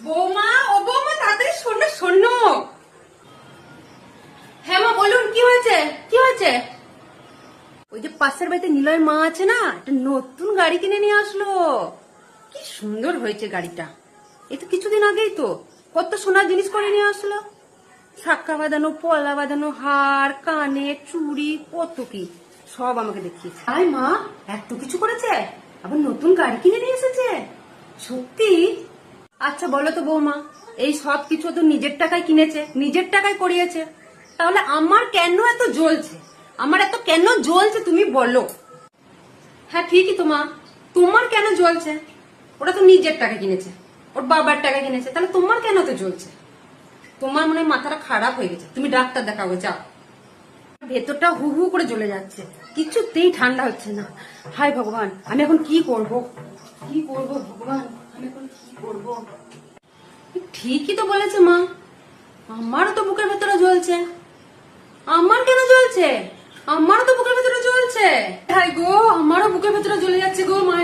বৌমা, ও বৌমা, তাড়াতাড়ি শোনো শোনো। হ্যাঁ মা বলুন, কি হয়েছে? কি হয়েছে? ওই যে পাশের বাড়িতে নিলয়ের মা আছে না, একটা নতুন গাড়ি কিনে নিয়ে আসলো। কি সুন্দর হয়েছে গাড়িটা। এই তো কিছুদিন আগেই তো কত সোনার জিনিস করে নিয়ে আসলো। শাঁখা বাঁধানো, পলা বাঁধানো, হার, কানে, চুড়ি, কত কি সব আমাকে দেখিয়েছে। আয় মা, এত কিছু করেছে, আবার নতুন গাড়ি কিনে নিয়ে এসেছে। সত্যি? আচ্ছা বলো তো বৌমা, এই সব কিছু তো নিজের টাকায় কিনেছে, নিজের টাকায় করিয়েছে, তাহলে আমার কেন এত জ্বলছে? আমার এত কেন জ্বলছে তুমি বলো। হ্যাঁ ঠিকই তো মা, তোমার কেন জ্বলছে? ওরা তো নিজের টাকা কিনেছে, ওর বাবার টাকা কিনেছে, তাহলে তোমার কেন তো জ্বলছে? তোমার মনে হয় মাথাটা খারাপ হয়ে গেছে, তুমি ডাক্তার দেখাবো যাও। ভেতরটা হু হু করে জ্বলে যাচ্ছে, কিছুতেই ঠান্ডা হচ্ছে না। হায় ভগবান, আমি এখন কি করব? কি করব ভগবান, আমি এখন কি করব? ঠিকই তো বলেছে মা, আমারও তো বুকের ভেতরে জ্বলছে। আমার কেন জ্বলছে? আমারও তো বুকের ভেতরে জ্বলছে। হায় গো, আমারও বুকের ভেতরে জ্বলে যাচ্ছে গো মা।